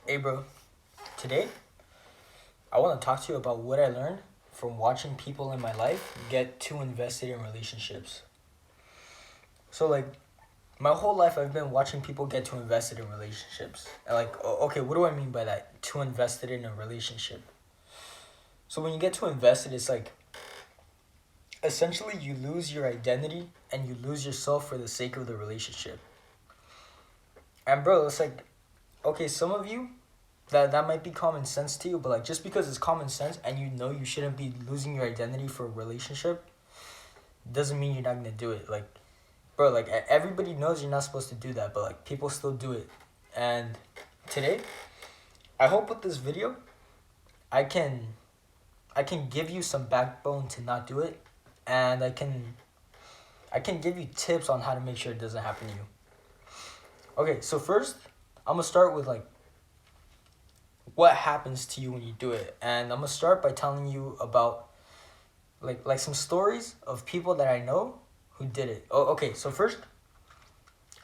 Hey, bro. Today, I want to talk to you about what I learned from watching people in my life get too invested in relationships. So, my whole life, I've been watching people get too invested in relationships. And, okay, what do I mean by that? Too invested in a relationship. So, when you get too invested, it's like essentially you lose your identity and you lose yourself for the sake of the relationship. And, bro, it's like, okay, some of you, that might be common sense to you, but like just because it's common sense and you know you shouldn't be losing your identity for a relationship doesn't mean you're not gonna do it. Like, bro, like everybody knows you're not supposed to do that, but like people still do it. And today, I hope with this video, I can I can give you some backbone to not do it, and I can give you tips on how to make sure it doesn't happen to you. Okay, so first, I'm gonna start with like what happens to you when you do it, and I'm gonna start by telling you about like some stories of people that I know who did it. Oh, okay. So first,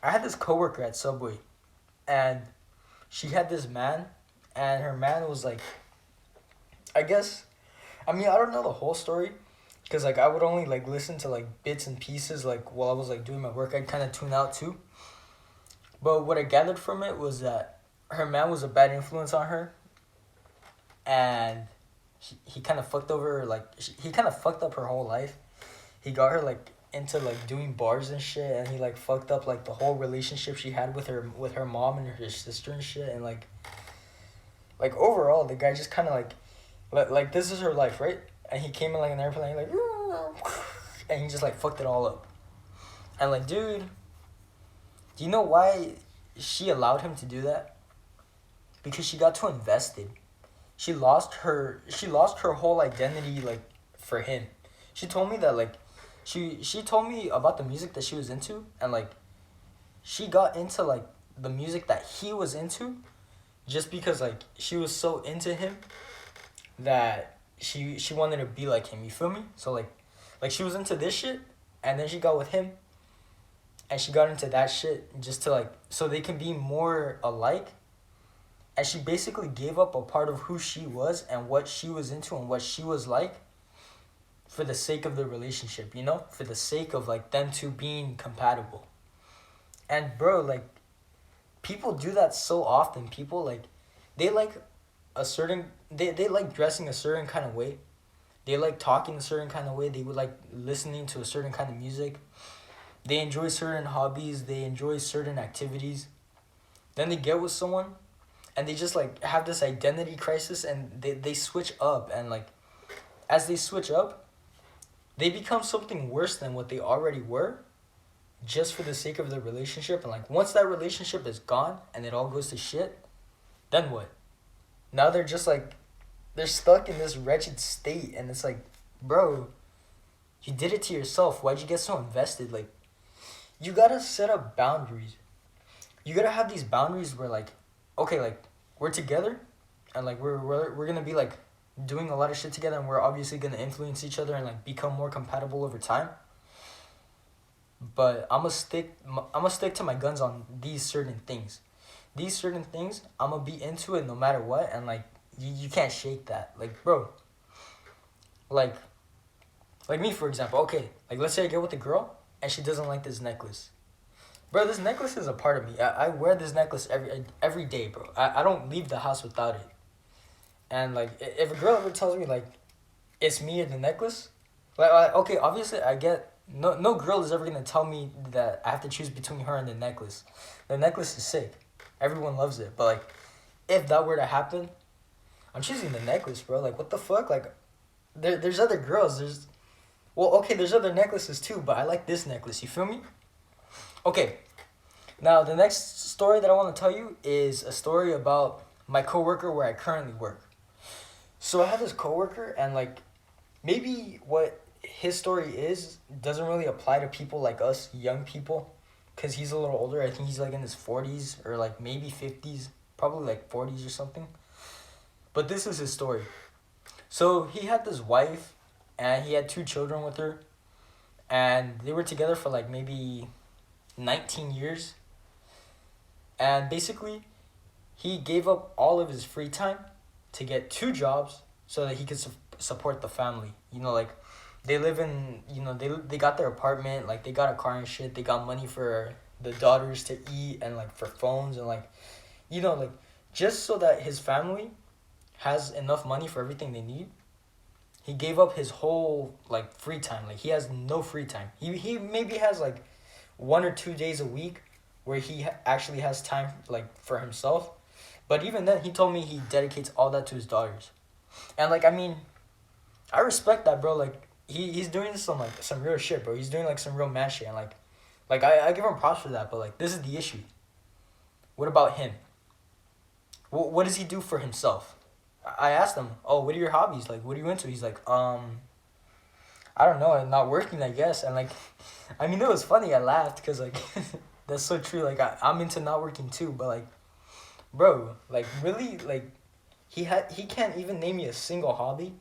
I had this coworker at Subway, and she had this man, and her man was like, I guess, I mean, I don't know the whole story, cause like I would only like listen to like bits and pieces like while I was like doing my work. I'd kind of tune out too. But what I gathered from it was that her man was a bad influence on her, and he kind of fucked over he kind of fucked up her whole life. He got her like into like doing bars and shit, and he like fucked up like the whole relationship she had with her mom and her sister and shit, and like overall the guy just kind of like this is her life, right? And he came in like an airplane like and he just like fucked it all up. And like, dude, do you know why she allowed him to do that? Because she got too invested. She lost her whole identity like for him. She told me that like she told me about the music that she was into, and like she got into like the music that he was into just because like she was so into him that she wanted to be like him. You feel me? So like she was into this shit, and then she got with him, and she got into that shit just to like so they can be more alike. And she basically gave up a part of who she was and what she was into and what she was like for the sake of the relationship, you know? For the sake of like them two being compatible. And bro, like people do that so often. People like they like they like dressing a certain kind of way. They like talking a certain kind of way. They would like listening to a certain kind of music. They enjoy certain hobbies, they enjoy certain activities. Then they get with someone and they just like have this identity crisis, and they switch up, and like as they switch up, they become something worse than what they already were just for the sake of the relationship. And like once that relationship is gone and it all goes to shit, then what? Now they're just like they're stuck in this wretched state, and it's like, bro, you did it to yourself. Why'd you get so invested? Like you gotta set up boundaries. You gotta have these boundaries where like, okay, like we're together, and like we're gonna be like doing a lot of shit together, and we're obviously gonna influence each other and like become more compatible over time. But I'm gonna stick to my guns on these certain things. These certain things I'm gonna be into it no matter what, and like you can't shake that. Like bro, like like me for example. Okay, like let's say I get with a girl and she doesn't like this necklace. Bro, this necklace is a part of me. I wear this necklace every day, bro. I don't leave the house without it. And like if a girl ever tells me like it's me or the necklace, okay, obviously I get no girl is ever gonna tell me that I have to choose between her and the necklace. The necklace is sick. Everyone loves it. But like if that were to happen, I'm choosing the necklace, bro. Like what the fuck? Like there's other girls. There's other necklaces too, but I like this necklace. You feel me? Okay, now the next story that I want to tell you is a story about my coworker where I currently work. So I have this coworker, and like maybe what his story is doesn't really apply to people like us young people, cuz he's a little older. I think he's like in his 40s or like maybe 50s, probably like 40s or something. But this is his story. So he had this wife, and he had two children with her, and they were together for like maybe 19 years. And basically he gave up all of his free time to get two jobs so that he could support the family. You know, like they live in, you know, they got their apartment, like they got a car and shit. They got money for the daughters to eat and like for phones and like, you know, like just so that his family has enough money for everything they need. He gave up his whole like free time. Like he has no free time. He maybe has like 1 or 2 days a week where he actually has time like for himself. But even then, he told me he dedicates all that to his daughters. And like, I mean, I respect that, bro. Like he's doing some like some real shit, bro. He's doing like some real man shit, and like I give him props for that. But like, this is the issue. What about him? What does he do for himself? I asked him, oh, what are your hobbies? Like, what are you into? He's like, I don't know. I'm not working, I guess. And like, I mean, it was funny. I laughed because like, that's so true. Like, I'm into not working too. But like, bro, like really, like, he can't even name me a single hobby.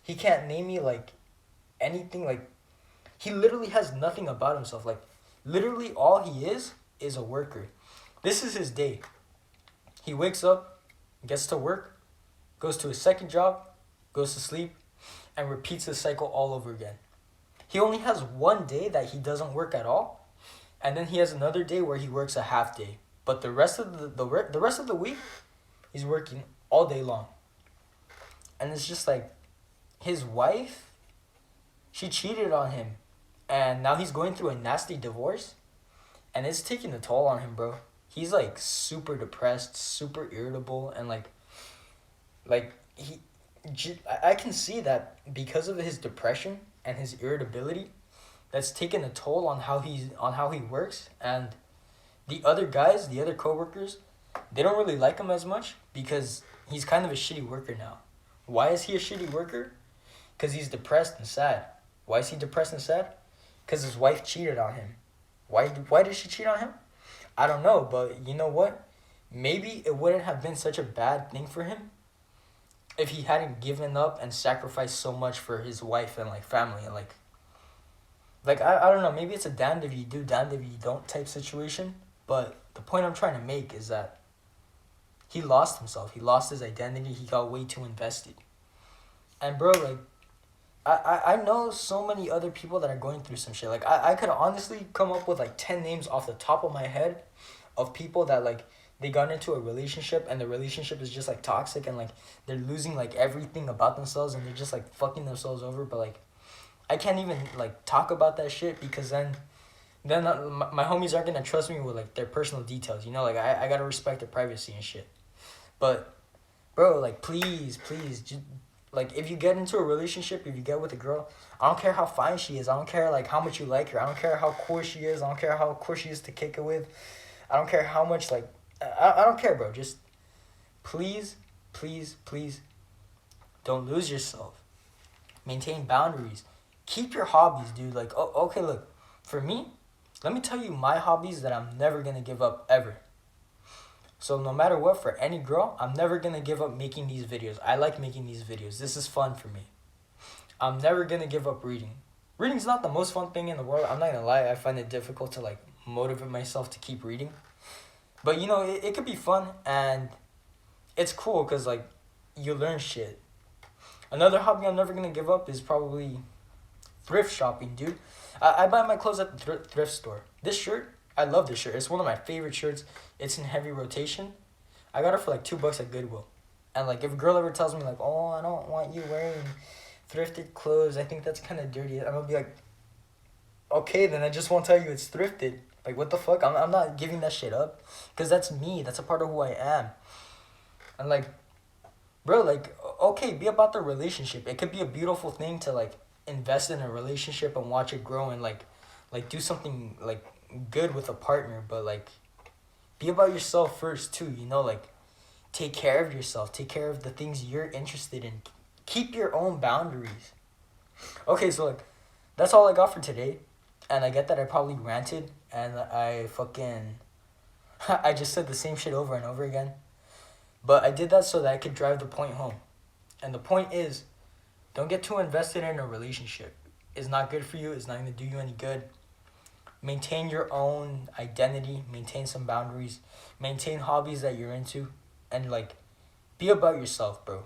He can't name me like anything. Like, he literally has nothing about himself. Like, literally all he is a worker. This is his day. He wakes up, gets to work, goes to his second job, goes to sleep, and repeats the cycle all over again. He only has one day that he doesn't work at all, and then he has another day where he works a half day. But the rest of the rest of the week, he's working all day long. And it's just like his wife, she cheated on him, and now he's going through a nasty divorce, and it's taking a toll on him, bro. He's like super depressed, super irritable, and like I can see that because of his depression and his irritability, that's taken a toll on how he works. And the other guys, the other coworkers, they don't really like him as much because he's kind of a shitty worker now. Why is he a shitty worker? Because he's depressed and sad. Why is he depressed and sad? Because his wife cheated on him. Why did she cheat on him? I don't know, but you know what? Maybe it wouldn't have been such a bad thing for him if he hadn't given up and sacrificed so much for his wife and like family and like I don't know, maybe it's a damned if you do, damned if you don't type situation. But the point I'm trying to make is that he lost himself. He lost his identity. He got way too invested. And bro, like I know so many other people that are going through some shit. Like I could honestly come up with like 10 names off the top of my head of people that like they got into a relationship and the relationship is just like toxic and like they're losing like everything about themselves and they're just like fucking themselves over. But like I can't even like talk about that shit because then my homies aren't gonna trust me with like their personal details. You know, like I gotta respect their privacy and shit. But bro, like please, just, like if you get into a relationship, if you get with a girl, I don't care how fine she is. I don't care like how much you like her. I don't care how cool she is. I don't care how cool she is to kick it with. I don't care how much like I don't care, bro. Just please don't lose yourself. Maintain boundaries. Keep your hobbies, dude. Like, oh, okay, look. For me, let me tell you my hobbies that I'm never going to give up ever. So no matter what, for any girl, I'm never going to give up making these videos. I like making these videos. This is fun for me. I'm never going to give up reading. Reading's not the most fun thing in the world. I'm not going to lie. I find it difficult to like motivate myself to keep reading. But you know, it could be fun and it's cool because like you learn shit. Another hobby I'm never going to give up is probably thrift shopping, dude. I buy my clothes at the thrift store. This shirt, I love this shirt. It's one of my favorite shirts. It's in heavy rotation. I got it for like $2 at Goodwill. And like if a girl ever tells me like, oh, I don't want you wearing thrifted clothes, I think that's kind of dirty, I'm gonna be like, okay, then I just won't tell you it's thrifted. Like what the fuck? I'm not giving that shit up. Because that's me. That's a part of who I am. And like, bro, like, okay, be about the relationship. It could be a beautiful thing to like invest in a relationship and watch it grow and like do something like good with a partner, but like be about yourself first too, you know, like take care of yourself, take care of the things you're interested in, keep your own boundaries. Okay, so like that's all I got for today, and I get that I probably ranted and I I just said the same shit over and over again, but I did that so that I could drive the point home. And the point is, don't get too invested in a relationship. It's not good for you. It's not going to do you any good. Maintain your own identity. Maintain some boundaries. Maintain hobbies that you're into. and like be about yourself, bro.